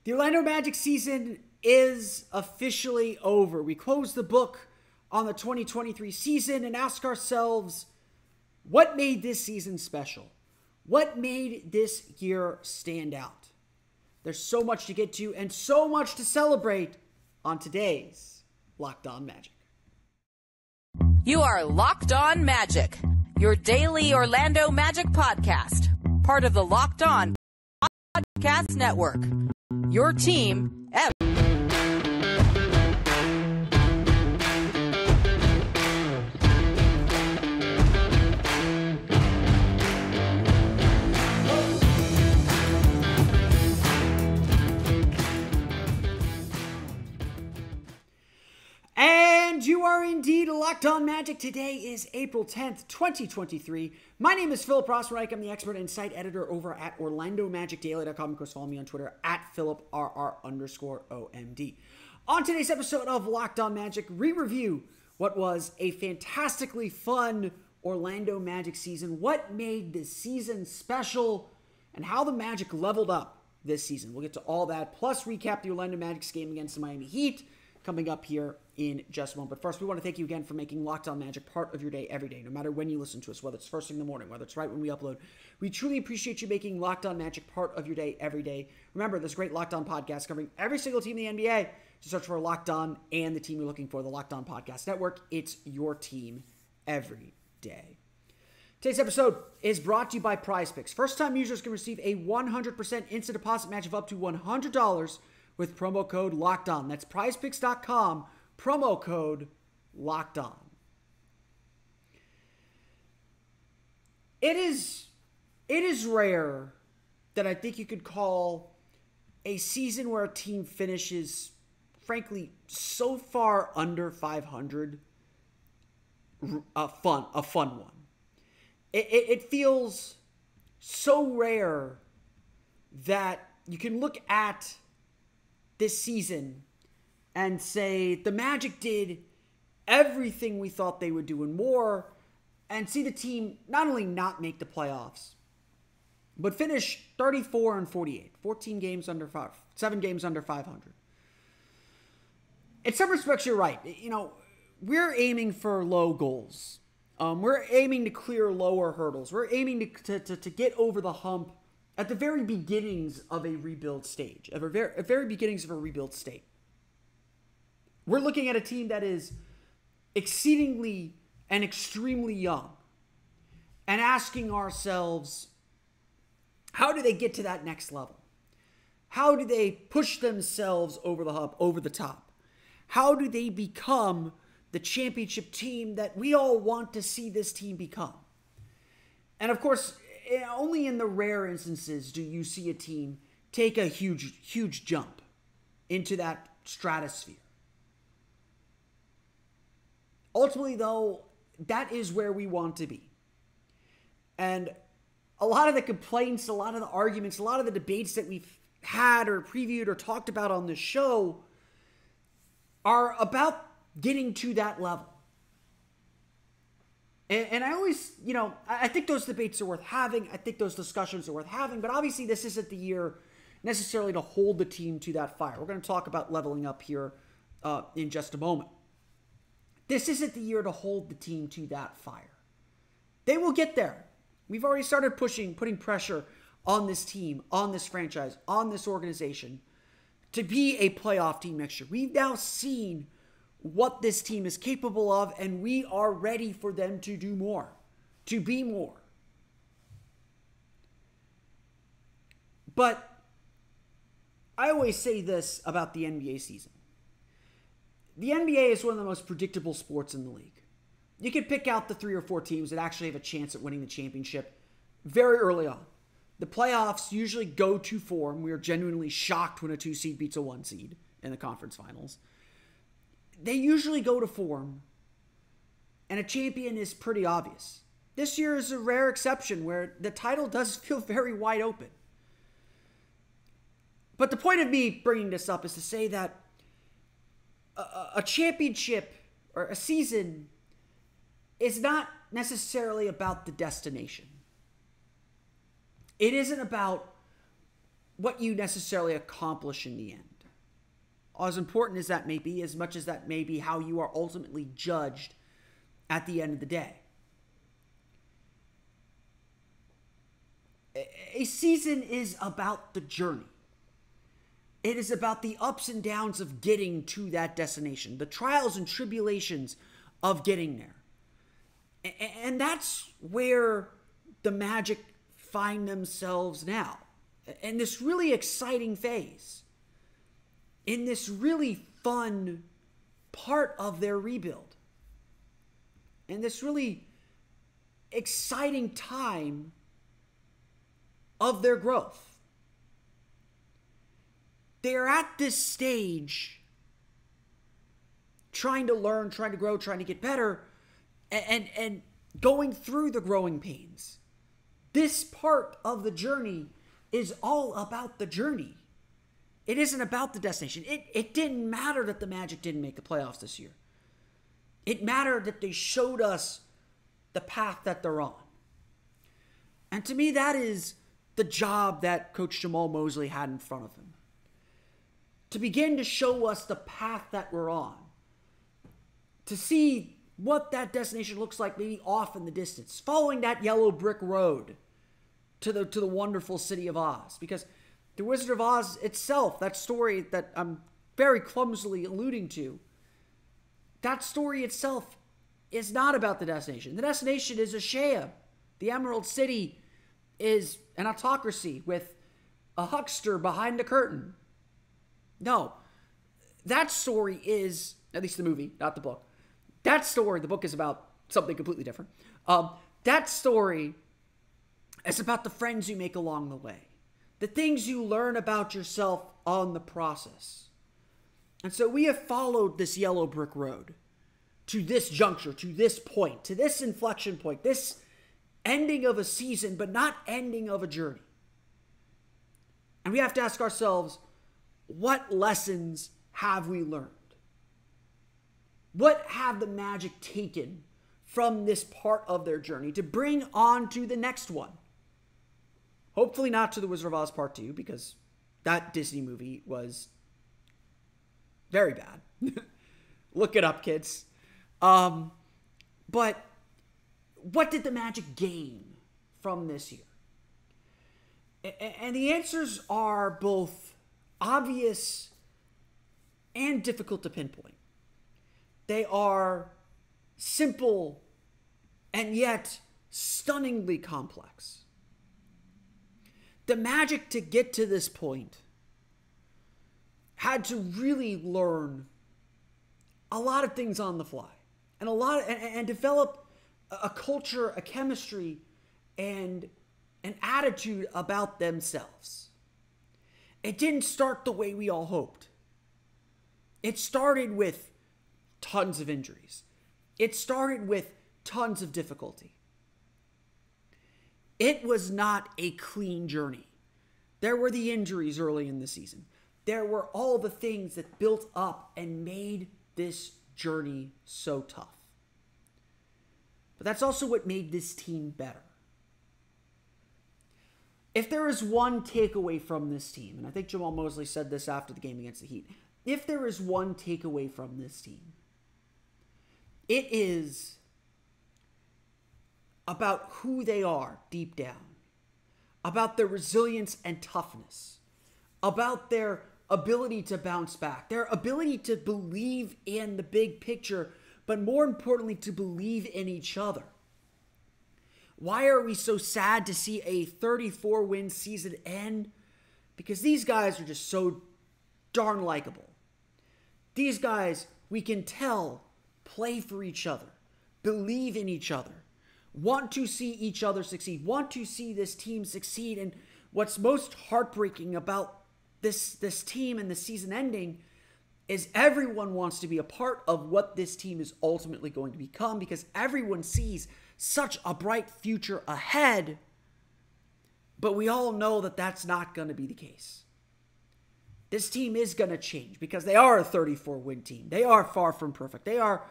The Orlando Magic season is officially over. We close the book on the 2023 season and ask ourselves, what made this season special? What made this year stand out? There's so much to get to and so much to celebrate on today's Locked On Magic. You are Locked On Magic, your daily Orlando Magic podcast, part of the Locked On Podcast Network. Your team every And you are indeed Locked On Magic. Today is April 10th, 2023. My name is Philip Rossreich. I'm the expert and site editor over at OrlandoMagicDaily.com. Of course, follow me on Twitter at PhilipRR_OMD. On today's episode of Locked On Magic, we review what was a fantastically fun Orlando Magic season, what made this season special, and how the Magic leveled up this season. We'll get to all that, plus recap the Orlando Magic's game against the Miami Heat coming up here in just a moment. But first, we want to thank you again for making Locked On Magic part of your day every day, no matter when you listen to us, whether it's first thing in the morning, whether it's right when we upload. We truly appreciate you making Locked On Magic part of your day every day. Remember, there's a great Locked On podcast covering every single team in the NBA. Just search for Locked On and the team you're looking for, the Locked On Podcast Network. It's your team every day. Today's episode is brought to you by PrizePicks. First-time users can receive a 100% instant deposit match of up to $100 with promo code LOCKEDON. That's prizepicks.com, promo code LOCKEDON. It is rare that I think you could call a season where a team finishes, frankly, so far under 500 a fun one. It feels so rare that you can look at this season and say the Magic did everything we thought they would do and more, and see the team not only not make the playoffs, but finish 34-48, 14 games under 7 games under 500. In some respects, you're right. You know, we're aiming for low goals. We're aiming to clear lower hurdles. We're aiming to get over the hump at the very beginnings of a rebuild stage, at very beginnings of a rebuild state. We're looking at a team that is exceedingly and extremely young and asking ourselves, how do they get to that next level? How do they push themselves over the hump, over the top? How do they become the championship team that we all want to see this team become? And of course, only in the rare instances do you see a team take a huge jump into that stratosphere. Ultimately, though, that is where we want to be. And a lot of the complaints, a lot of the arguments, a lot of the debates that we've had or previewed or talked about on this show are about getting to that level. And I always, I think those debates are worth having. I think those discussions are worth having. But obviously, this isn't the year necessarily to hold the team to that fire. We're going to talk about leveling up here in just a moment. This isn't the year to hold the team to that fire. They will get there. We've already started putting pressure on this team, on this franchise, on this organization to be a playoff team next year. We've now seen what this team is capable of, and we are ready for them to do more, to be more. But I always say this about the NBA season. The NBA is one of the most predictable sports in the league. You can pick out the 3 or 4 teams that actually have a chance at winning the championship very early on. The playoffs usually go to form. We are genuinely shocked when a 2 seed beats a 1 seed in the conference finals. They usually go to form, and a champion is pretty obvious. This year is a rare exception where the title does feel very wide open. But the point of me bringing this up is to say that a championship or a season is not necessarily about the destination. It isn't about what you necessarily accomplish in the end. As important as that may be, as much as that may be how you are ultimately judged at the end of the day. A season is about the journey. It is about the ups and downs of getting to that destination, the trials and tribulations of getting there. And that's where the Magic find themselves now, in this really exciting phase, in this really fun part of their rebuild, in this really exciting time of their growth. They're at this stage trying to learn, trying to grow, trying to get better, and going through the growing pains. This part of the journey is all about the journey. It isn't about the destination. It didn't matter that the Magic didn't make the playoffs this year. It mattered that they showed us the path that they're on. And to me, that is the job that Coach Jamal Mosley had in front of him. To begin to show us the path that we're on. To see what that destination looks like maybe off in the distance. Following that yellow brick road to the wonderful city of Oz. Because the Wizard of Oz itself, that story that I'm very clumsily alluding to, that story itself is not about the destination. The destination is a sham. The Emerald City is an autocracy with a huckster behind the curtain. No, that story is, at least the movie, not the book. That story, the book is about something completely different. That story is about the friends you make along the way. The things you learn about yourself on the process. And so we have followed this yellow brick road to this juncture, to this point, to this inflection point, this ending of a season, but not ending of a journey. And we have to ask ourselves, what lessons have we learned? What have the Magic taken from this part of their journey to bring on to the next one? Hopefully not to the Wizard of Oz Part 2, because that Disney movie was very bad. Look it up, kids. But what did the Magic gain from this year? And the answers are both obvious and difficult to pinpoint. They are simple and yet stunningly complex. The Magic, to get to this point, had to really learn a lot of things on the fly, and develop a culture, a chemistry, and an attitude about themselves. It didn't start the way we all hoped. It started with tons of injuries. It started with tons of difficulty. It was not a clean journey. There were the injuries early in the season. There were all the things that built up and made this journey so tough. But that's also what made this team better. If there is one takeaway from this team, and I think Jamal Mosley said this after the game against the Heat, if there is one takeaway from this team, it is about who they are deep down, about their resilience and toughness, about their ability to bounce back, their ability to believe in the big picture, but more importantly, to believe in each other. Why are we so sad to see a 34-win season end? Because these guys are just so darn likable. These guys, we can tell, play for each other, believe in each other, want to see each other succeed, want to see this team succeed. And what's most heartbreaking about this team and the season ending is everyone wants to be a part of what this team is ultimately going to become, because everyone sees such a bright future ahead. But we all know that that's not going to be the case. This team is going to change because they are a 34-win team. They are far from perfect. They are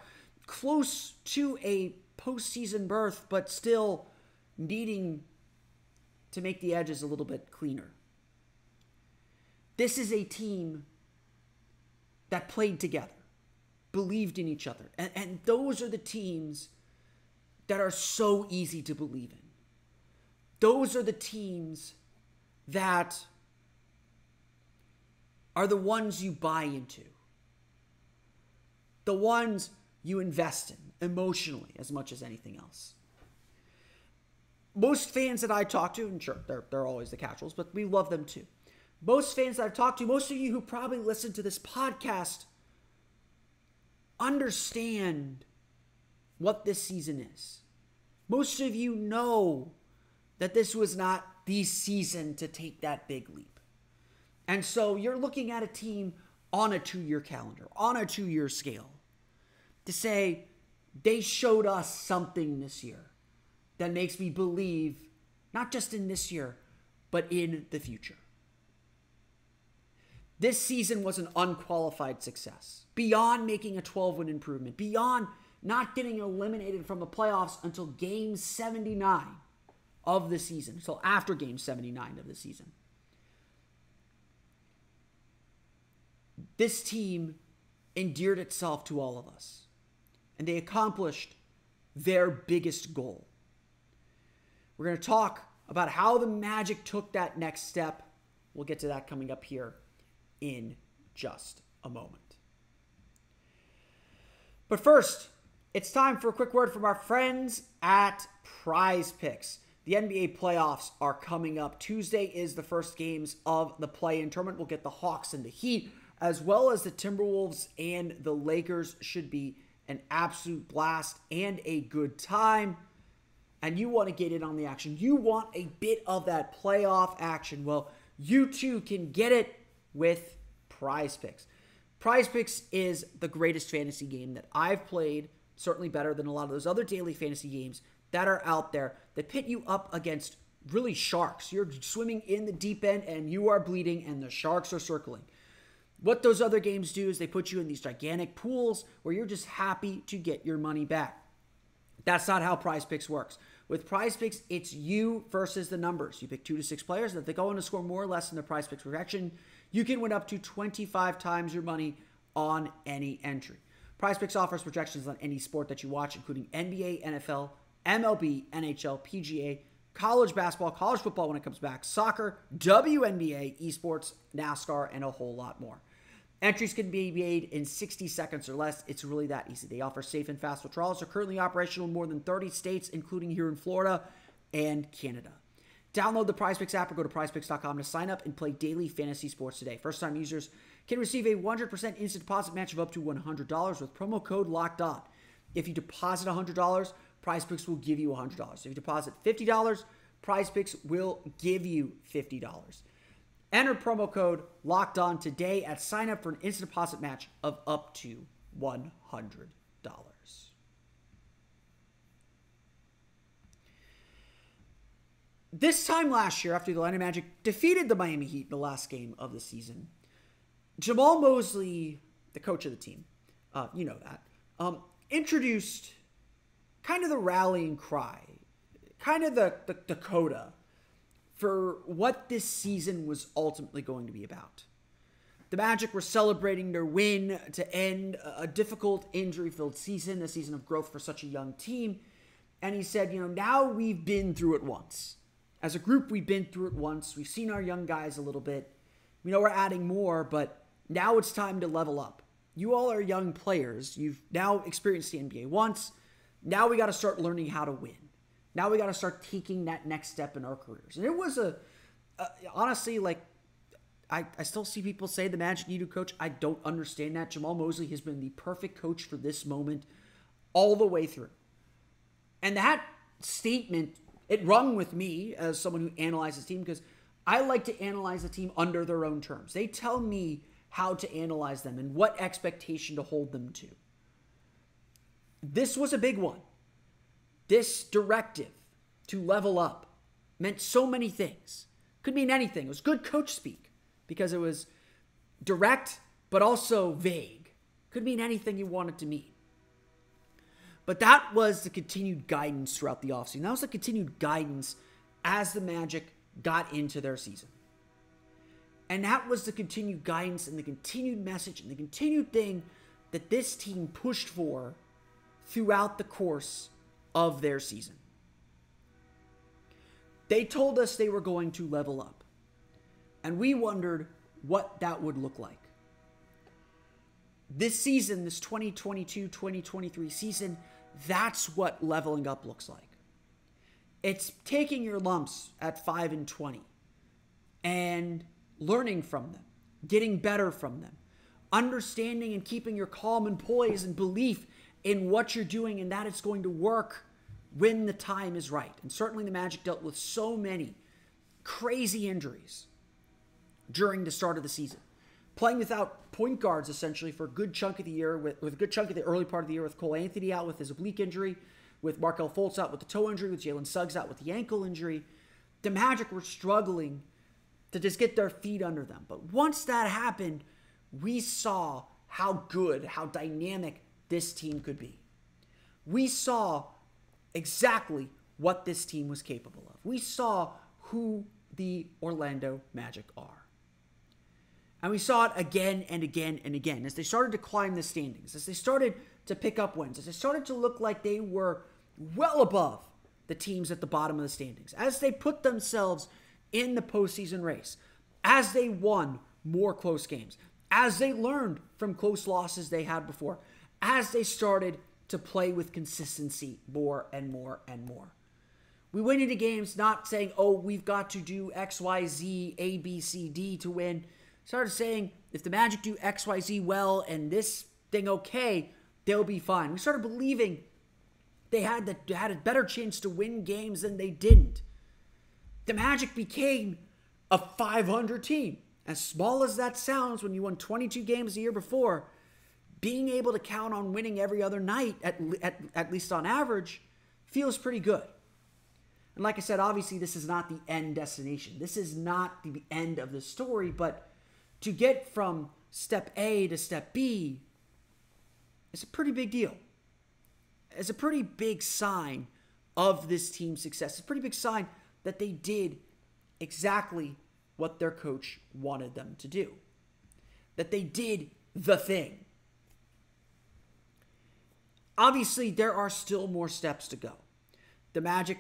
close to a postseason berth, but still needing to make the edges a little bit cleaner. This is a team that played together, believed in each other. And those are the teams that are so easy to believe in. Those are the teams that are the ones you buy into. The ones you invest in emotionally as much as anything else. Most fans that I talk to, and sure, they're always the casuals, but we love them too. Most fans that I've talked to, most of you who probably listen to this podcast, understand what this season is. Most of you know that this was not the season to take that big leap. And so you're looking at a team on a 2-year calendar, on a 2-year scale, to say they showed us something this year that makes me believe not just in this year, but in the future. This season was an unqualified success. Beyond making a 12-win improvement, beyond not getting eliminated from the playoffs until game 79 of the season, until after game 79 of the season. This team endeared itself to all of us, and they accomplished their biggest goal. We're going to talk about how the Magic took that next step. We'll get to that coming up here in just a moment. But first, it's time for a quick word from our friends at PrizePicks. The NBA playoffs are coming up. Tuesday is the first games of the play-in tournament. We'll get the Hawks and the Heat, as well as the Timberwolves and the Lakers. Should be an absolute blast and a good time. And you want to get in on the action. You want a bit of that playoff action. Well, you too can get it with PrizePicks. PrizePicks is the greatest fantasy game that I've played, certainly better than a lot of those other daily fantasy games that are out there that pit you up against really sharks. You're swimming in the deep end and you are bleeding and the sharks are circling. What those other games do is they put you in these gigantic pools where you're just happy to get your money back. That's not how PrizePicks works. With PrizePicks, it's you versus the numbers. You pick 2 to 6 players, and if they go on to score more or less than the PrizePicks projection, you can win up to 25 times your money on any entry. PrizePicks offers projections on any sport that you watch, including NBA, NFL, MLB, NHL, PGA, college basketball, college football when it comes back, soccer, WNBA, esports, NASCAR, and a whole lot more. Entries can be made in 60 seconds or less. It's really that easy. They offer safe and fast withdrawals. They're currently operational in more than 30 states, including here in Florida and Canada. Download the PrizePicks app or go to prizepicks.com to sign up and play daily fantasy sports today. First-time users can receive a 100% instant deposit match of up to $100 with promo code LOCKEDON. If you deposit $100, PrizePicks will give you $100. If you deposit $50, PrizePicks will give you $50. Enter promo code LOCKEDON today at sign up for an instant deposit match of up to $100. This time last year, after the Orlando Magic defeated the Miami Heat in the last game of the season, Jamal Mosley, the coach of the team, you know that, introduced kind of the rallying cry, kind of the coda for what this season was ultimately going to be about. The Magic were celebrating their win to end a difficult injury-filled season, a season of growth for such a young team. And he said, now we've been through it once. As a group, we've been through it once. We've seen our young guys a little bit. We know we're adding more, but now it's time to level up. You all are young players. You've now experienced the NBA once. Now we got to start learning how to win. Now we got to start taking that next step in our careers. And it was honestly, I still see people say the Magic need a coach. I don't understand that. Jamal Mosley has been the perfect coach for this moment all the way through. And that statement, it rung with me as someone who analyzes the team because I like to analyze the team under their own terms. They tell me how to analyze them and what expectation to hold them to. This was a big one. This directive to level up meant so many things. Could mean anything. It was good coach speak because it was direct but also vague. Could mean anything you want it to mean. But that was the continued guidance throughout the offseason. That was the continued guidance as the Magic got into their season. And that was the continued guidance and the continued message and the continued thing that this team pushed for throughout the course of their season. They told us they were going to level up. And we wondered what that would look like. This season, this 2022-2023 season, that's what leveling up looks like. It's taking your lumps at 5-20 and learning from them, getting better from them, understanding and keeping your calm and poise and belief in what you're doing and that it's going to work when the time is right. And certainly the Magic dealt with so many crazy injuries during the start of the season. Playing without point guards, essentially, for a good chunk of the year, with a good chunk of the early part of the year, with Cole Anthony out with his oblique injury, with Markelle Fultz out with the toe injury, with Jalen Suggs out with the ankle injury. The Magic were struggling to just get their feet under them. But once that happened, we saw how good, how dynamic this team could be. We saw exactly what this team was capable of. We saw who the Orlando Magic are. And we saw it again and again and again as they started to climb the standings, as they started to pick up wins, as they started to look like they were well above the teams at the bottom of the standings, as they put themselves in the postseason race, as they won more close games, as they learned from close losses they had before, as they started to play with consistency more and more and more. We went into games not saying, oh, we've got to do X, Y, Z, A, B, C, D to win. Started saying, if the Magic do X, Y, Z well and this thing okay, they'll be fine. We started believing they had a better chance to win games than they didn't. The Magic became a 500 team. As small as that sounds when you won 22 games the year before, being able to count on winning every other night, at least on average, feels pretty good. And like I said, obviously this is not the end destination. This is not the end of the story, but to get from step A to step B is a pretty big deal. It's a pretty big sign of this team's success. It's a pretty big sign that they did exactly what their coach wanted them to do. That they did the thing. Obviously, there are still more steps to go. The Magic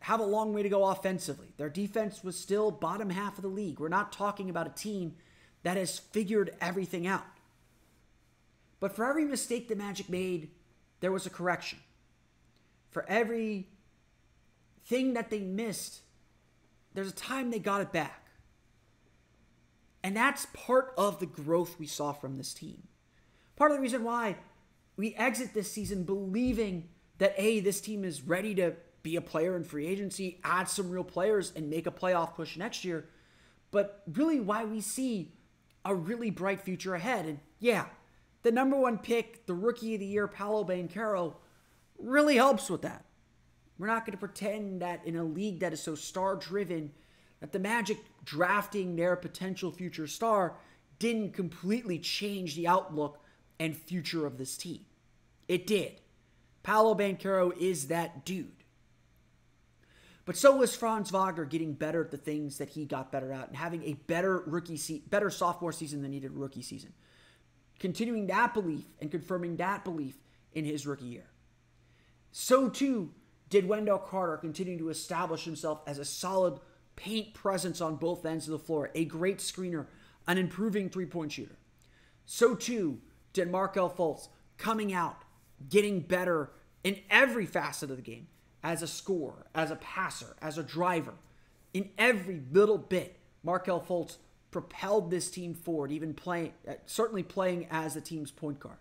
have a long way to go offensively. Their defense was still bottom half of the league. We're not talking about a team that has figured everything out. But for every mistake the Magic made, there was a correction. For every thing that they missed, there's a time they got it back. And that's part of the growth we saw from this team. Part of the reason why we exit this season believing that, A, this team is ready to be a player in free agency, add some real players, and make a playoff push next year. But really why we see a really bright future ahead. And yeah, the number one pick, the rookie of the year, Paolo Banchero, really helps with that. We're not going to pretend that in a league that is so star-driven, that the Magic drafting their potential future star didn't completely change the outlook and future of this team. It did. Paolo Banchero is that dude. But so was Franz Wagner getting better at the things that he got better at and having a better better sophomore season than he did rookie season. Continuing that belief and confirming that belief in his rookie year. So too did Wendell Carter continue to establish himself as a solid paint presence on both ends of the floor, a great screener, an improving three-point shooter. So too did Markelle Fultz coming out, getting better in every facet of the game, as a scorer, as a passer, as a driver. In every little bit, Markelle Fultz propelled this team forward, even certainly playing as the team's point guard.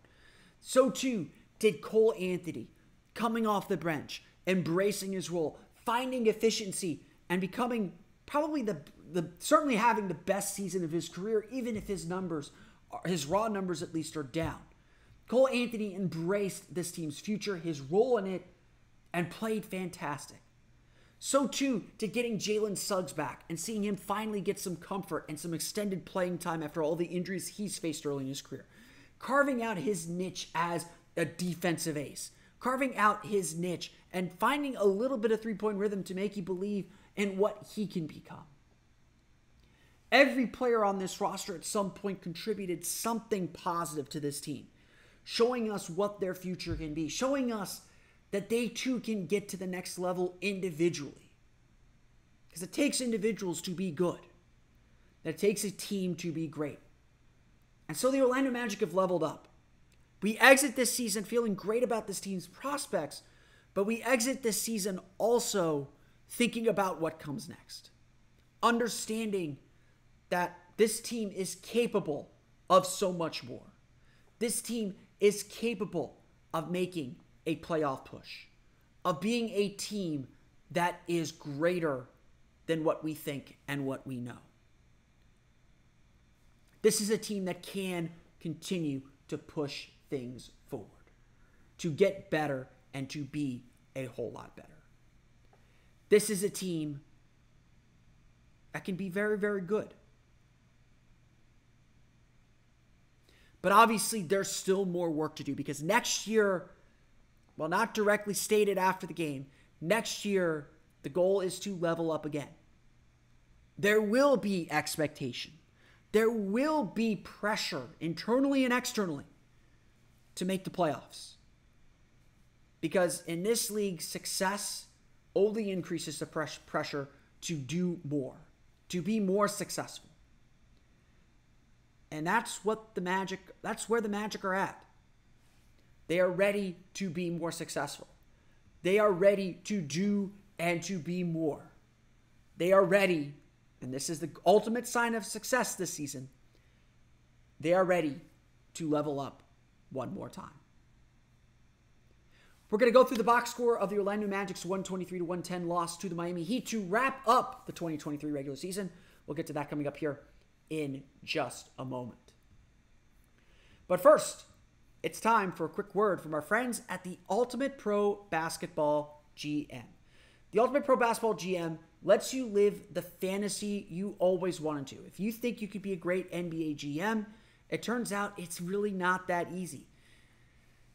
So too did Cole Anthony, coming off the bench, embracing his role, finding efficiency, and becoming probably certainly having the best season of his career, even if his raw numbers at least, are down. Cole Anthony embraced this team's future, his role in it, and played fantastic. So too to getting Jalen Suggs back and seeing him finally get some comfort and some extended playing time after all the injuries he's faced early in his career. Carving out his niche as a defensive ace. Carving out his niche and finding a little bit of three-point rhythm to make you believe in what he can become. Every player on this roster at some point contributed something positive to this team, showing us what their future can be, showing us that they too can get to the next level individually. Because it takes individuals to be good. It takes a team to be great. And so the Orlando Magic have leveled up. We exit this season feeling great about this team's prospects, but we exit this season also thinking about what comes next. Understanding that this team is capable of so much more. This team is capable of making a playoff push, of being a team that is greater than what we think and what we know. This is a team that can continue to push things forward, to get better and to be a whole lot better. This is a team that can be very, very good. But obviously, there's still more work to do because next year, well, not directly stated after the game, next year, the goal is to level up again. There will be expectation. There will be pressure internally and externally to make the playoffs. Because in this league, success only increases the pressure to do more, to be more successful. And that's where the Magic are at. They are ready to be more successful. They are ready to do and to be more. They are ready, and this is the ultimate sign of success this season, they are ready to level up one more time. We're going to go through the box score of the Orlando Magic's 123-110 loss to the Miami Heat to wrap up the 2023 regular season. We'll get to that coming up here in just a moment. But first, it's time for a quick word from our friends at the Ultimate Pro Basketball GM. The Ultimate Pro Basketball GM lets you live the fantasy you always wanted to. If you think you could be a great NBA GM, it turns out it's really not that easy.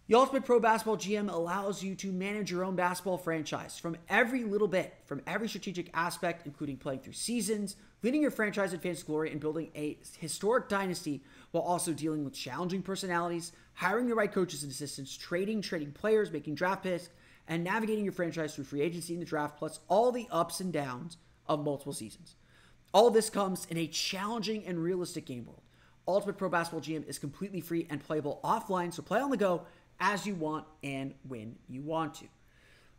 The Ultimate Pro Basketball GM allows you to manage your own basketball franchise from every little bit, from every strategic aspect, including playing through seasons, leading your franchise in fantasy glory, and building a historic dynasty while also dealing with challenging personalities, hiring the right coaches and assistants, trading players, making draft picks, and navigating your franchise through free agency and the draft, plus all the ups and downs of multiple seasons. All of this comes in a challenging and realistic game world. Ultimate Pro Basketball GM is completely free and playable offline, so play on the go as you want and when you want to.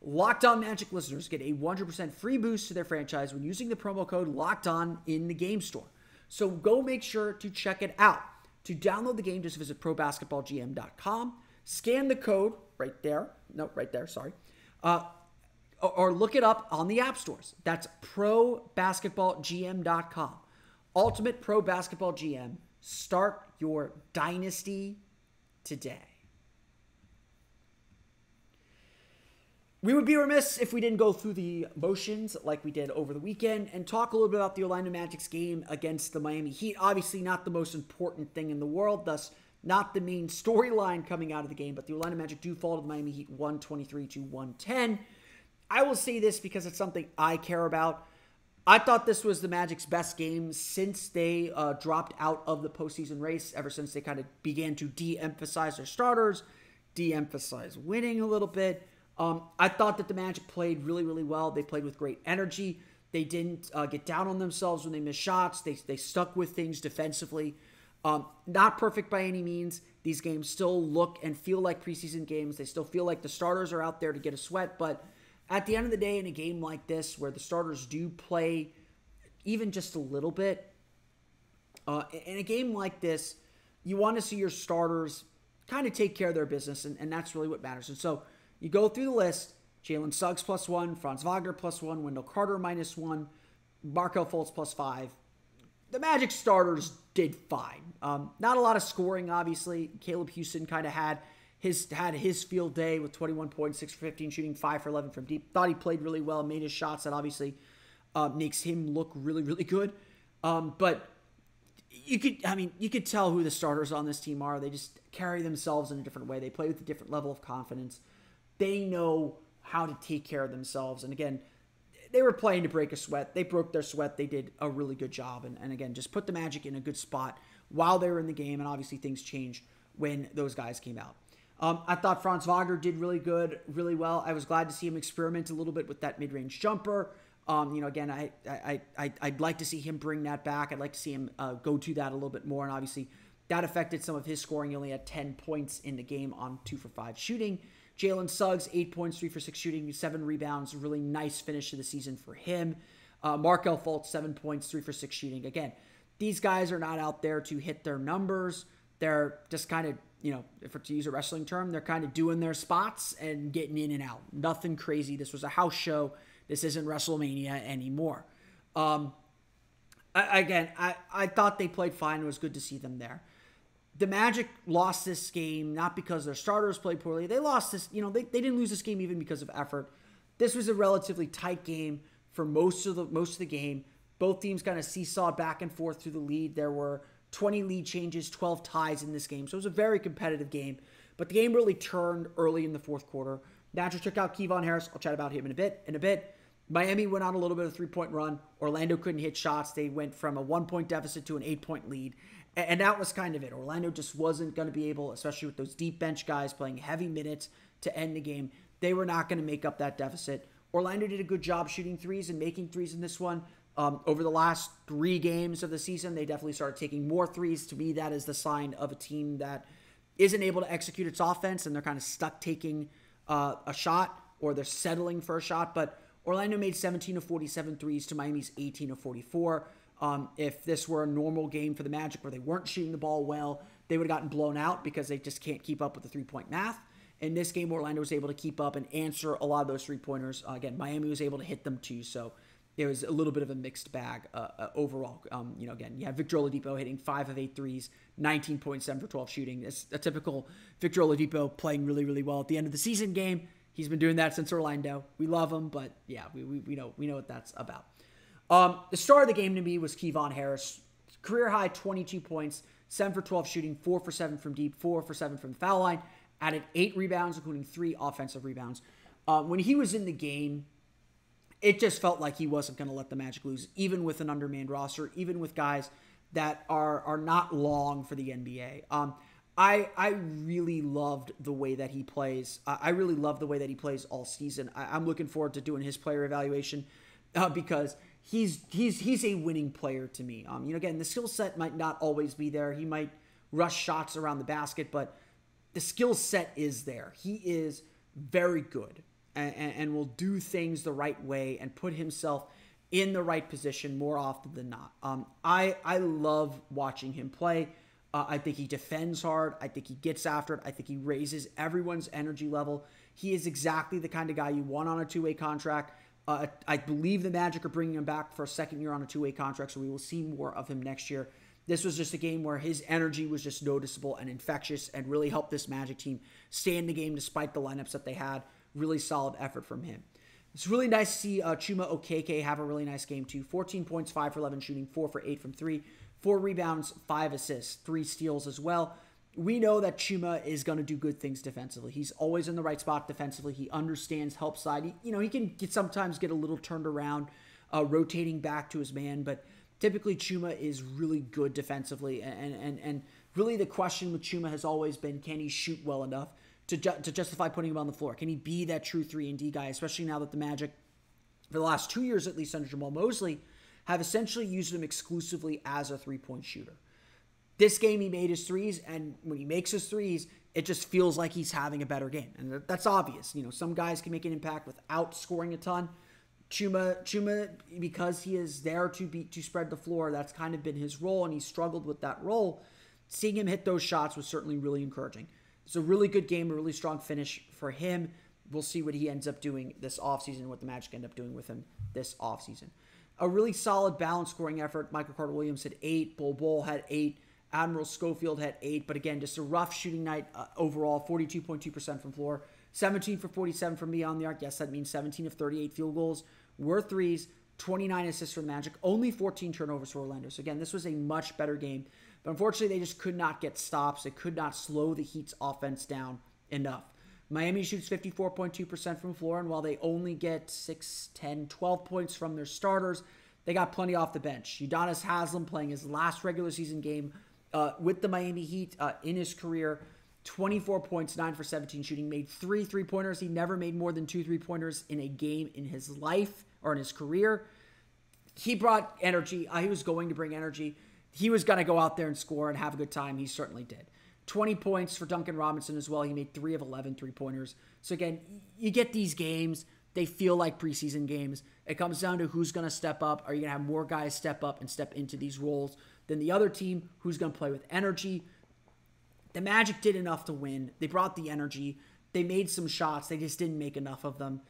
Locked On Magic listeners get a 100% free boost to their franchise when using the promo code LOCKEDON in the game store. So go make sure to check it out. To download the game, just visit probasketballgm.com, scan the code or look it up on the app stores. That's probasketballgm.com. Ultimate Pro Basketball GM. Start your dynasty today. We would be remiss if we didn't go through the motions like we did over the weekend and talk a little bit about the Orlando Magic's game against the Miami Heat. Obviously not the most important thing in the world, thus not the main storyline coming out of the game, but the Orlando Magic do fall to the Miami Heat 123-110. I will say this because it's something I care about. I thought this was the Magic's best game since they dropped out of the postseason race, ever since they kind of began to de-emphasize their starters, de-emphasize winning a little bit. I thought that the Magic played really, really well. They played with great energy. They didn't get down on themselves when they missed shots. They stuck with things defensively. Not perfect by any means. These games still look and feel like preseason games. They still feel like the starters are out there to get a sweat. But at the end of the day, in a game like this, where the starters do play even just a little bit, in a game like this, you want to see your starters kind of take care of their business, and that's really what matters. And so you go through the list: Jalen Suggs +1, Franz Wagner +1, Wendell Carter -1, Markelle Fultz +5. The Magic starters did fine. Not a lot of scoring, obviously. Caleb Houston kind of had his field day with 21 points, 6 for 15, shooting 5 for 11 from deep. Thought he played really well, made his shots. That obviously makes him look really, really good. But you could tell who the starters on this team are. They just carry themselves in a different way. They play with a different level of confidence. They know how to take care of themselves. And again, they were playing to break a sweat. They broke their sweat. They did a really good job. And again, just put the Magic in a good spot while they were in the game. And obviously things changed when those guys came out. I thought Franz Wagner did really good, really well. I was glad to see him experiment a little bit with that mid-range jumper. Again, I'd like to see him bring that back. I'd like to see him go to that a little bit more. And obviously that affected some of his scoring. He only had 10 points in the game on 2 for 5 shooting. Jalen Suggs, 8 points, 3 for 6 shooting, 7 rebounds. Really nice finish to the season for him. Markel Fultz, 7 points, 3 for 6 shooting. Again, these guys are not out there to hit their numbers. They're just kind of, to use a wrestling term, they're kind of doing their spots and getting in and out. Nothing crazy. This was a house show. This isn't WrestleMania anymore. I thought they played fine. It was good to see them there. The Magic lost this game not because their starters played poorly. They lost this, they didn't lose this game even because of effort. This was a relatively tight game for most of the game. Both teams kind of seesawed back and forth through the lead. There were 20 lead changes, 12 ties in this game. So it was a very competitive game. But the game really turned early in the fourth quarter. Magic took out Kevon Harris. I'll chat about him in a bit. Miami went on a little bit of a 3-point run. Orlando couldn't hit shots. They went from a 1-point deficit to an 8-point lead. And that was kind of it. Orlando just wasn't going to be able, especially with those deep bench guys playing heavy minutes to end the game. They were not going to make up that deficit. Orlando did a good job shooting threes and making threes in this one. Over the last 3 games of the season, they definitely started taking more threes. To me, that is the sign of a team that isn't able to execute its offense, and they're kind of stuck taking a shot, or they're settling for a shot. But Orlando made 17 of 47 threes to Miami's 18 of 44. If this were a normal game for the Magic where they weren't shooting the ball well, they would have gotten blown out because they just can't keep up with the three-point math. In this game, Orlando was able to keep up and answer a lot of those three-pointers. Again, Miami was able to hit them too, so it was a little bit of a mixed bag overall. Again, you have Victor Oladipo hitting 5 of 8 threes, 19.7 for 12 shooting. It's a typical Victor Oladipo playing really, really well at the end of the season game. He's been doing that since Orlando. We love him, but yeah, we know what that's about. The star of the game to me was Kevon Harris. Career high 22 points, 7 for 12 shooting, 4 for 7 from deep, 4 for 7 from the foul line. Added 8 rebounds, including 3 offensive rebounds. When he was in the game, it just felt like he wasn't going to let the Magic lose, even with an undermanned roster, even with guys that are not long for the NBA. I really loved the way that he plays. I really love the way that he plays all season. I'm looking forward to doing his player evaluation because he's a winning player to me. Again, the skill set might not always be there. He might rush shots around the basket, but the skill set is there. He is very good and will do things the right way and put himself in the right position more often than not. I love watching him play. I think he defends hard. I think he gets after it. I think he raises everyone's energy level. He is exactly the kind of guy you want on a 2-way contract. I believe the Magic are bringing him back for a second year on a 2-way contract, so we will see more of him next year. This was just a game where his energy was just noticeable and infectious and really helped this Magic team stay in the game despite the lineups that they had. Really solid effort from him. It's really nice to see Chuma Okeke have a really nice game too. 14 points, 5 for 11 shooting, 4 for 8 from 3, 4 rebounds, 5 assists, 3 steals as well. We know that Chuma is going to do good things defensively. He's always in the right spot defensively. He understands help side. He can sometimes get a little turned around, rotating back to his man, but typically Chuma is really good defensively. And really the question with Chuma has always been, can he shoot well enough to justify putting him on the floor? Can he be that true 3-and-D guy, especially now that the Magic, for the last 2 years at least under Jamal Mosley, have essentially used him exclusively as a 3-point shooter. This game he made his threes, and when he makes his threes, it just feels like he's having a better game. And that's obvious. Some guys can make an impact without scoring a ton. Chuma, because he is there to spread the floor, that's kind of been his role, and he struggled with that role. Seeing him hit those shots was certainly really encouraging. It's a really good game, a really strong finish for him. We'll see what he ends up doing this offseason and what the Magic end up doing with him this offseason. A really solid, balanced scoring effort. Michael Carter-Williams had 8. Bol had 8. Admiral Schofield had 8. But again, just a rough shooting night overall. 42.2% from floor. 17 for 47 from beyond the arc. Yes, that means 17 of 38 field goals were threes. 29 assists for the Magic. Only 14 turnovers for Orlando. So again, this was a much better game. But unfortunately, they just could not get stops. They could not slow the Heat's offense down enough. Miami shoots 54.2% from floor, and while they only get 6, 10, 12 points from their starters, they got plenty off the bench. Udonis Haslem playing his last regular season game with the Miami Heat in his career, 24 points, 9 for 17 shooting, made 3 3-pointers. He never made more than 2 3-pointers in a game in his life or in his career. He brought energy. He was going to bring energy. He was going to go out there and score and have a good time. He certainly did. 20 points for Duncan Robinson as well. He made 3 of 11 3-pointers. So again, you get these games. They feel like preseason games. It comes down to who's going to step up. Are you going to have more guys step up and step into these roles than the other team? Who's going to play with energy? The Magic did enough to win. They brought the energy. They made some shots. They just didn't make enough of them.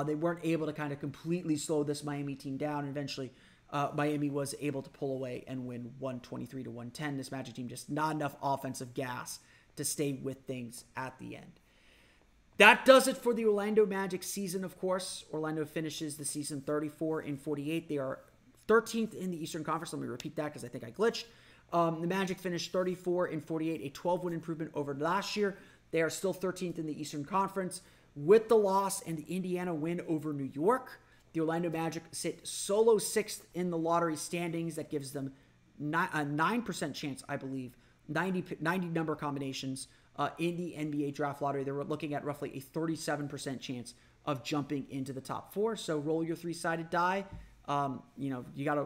They weren't able to kind of completely slow this Miami team down. And eventually, Miami was able to pull away and win 123-110. This Magic team just not enough offensive gas to stay with things at the end. That does it for the Orlando Magic season, of course. Orlando finishes the season 34-48. They are 13th in the Eastern Conference. Let me repeat that because I think I glitched. The Magic finished 34-48, a 12-win improvement over last year. They are still 13th in the Eastern Conference. With the loss and the Indiana win over New York, the Orlando Magic sit solo 6th in the lottery standings. That gives them a 9% chance, I believe, 90 number combinations in the NBA draft lottery. They were looking at roughly a 37% chance of jumping into the top 4. So roll your 3-sided die. You got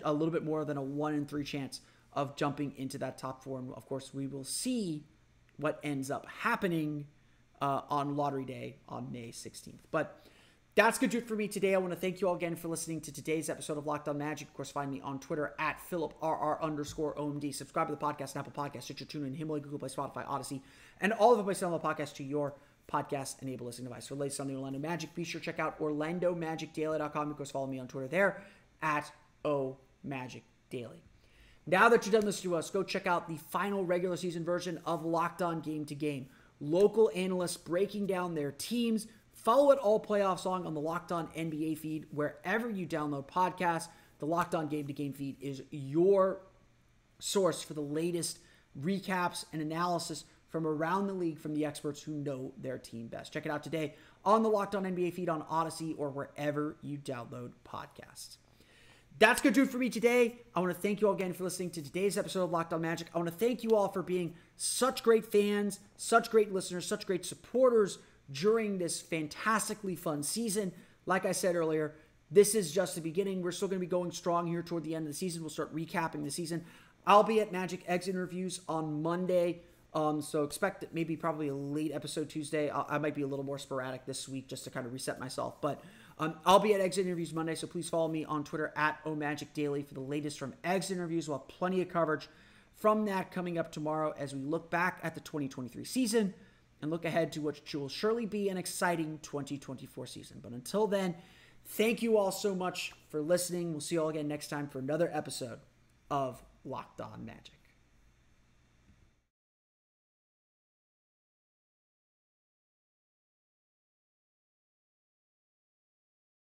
a little bit more than a 1 in 3 chance of jumping into that top 4. And of course, we will see what ends up happening on lottery day on May 16th. But that's going to do it for me today. I want to thank you all again for listening to today's episode of Locked On Magic. Of course, find me on Twitter at PhilipRR_OMD. Subscribe to the podcast on Apple Podcasts, Stitcher, TuneIn, Himalaya, Google Play, Spotify, Odyssey, and all of the places on the podcast to your podcast-enabled listening device. For the latest on the Orlando Magic, be sure to check out OrlandoMagicDaily.com. Of course, follow me on Twitter there at OMagicDaily. Now that you're done listening to us, go check out the final regular season version of Locked On Game to Game. Local analysts breaking down their teams. Follow it all playoffs long on the Locked On NBA feed. Wherever you download podcasts, the Locked On Game to Game feed is your source for the latest recaps and analysis from around the league from the experts who know their team best. Check it out today on the Locked On NBA feed on Odyssey or wherever you download podcasts. That's going to do it for me today. I want to thank you all again for listening to today's episode of Locked On Magic. I want to thank you all for being such great fans, such great listeners, such great supporters during this fantastically fun season. Like I said earlier, this is just the beginning. We're still going to be going strong here toward the end of the season. We'll start recapping the season. I'll be at Magic Exit Interviews on Monday. So expect maybe probably a late episode Tuesday. I might be a little more sporadic this week just to kind of reset myself. But I'll be at Exit Interviews Monday, so please follow me on Twitter at OMagicDaily for the latest from Exit Interviews. We'll have plenty of coverage from that coming up tomorrow as we look back at the 2023 season and look ahead to what will surely be an exciting 2024 season. But until then, thank you all so much for listening. We'll see you all again next time for another episode of Locked On Magic.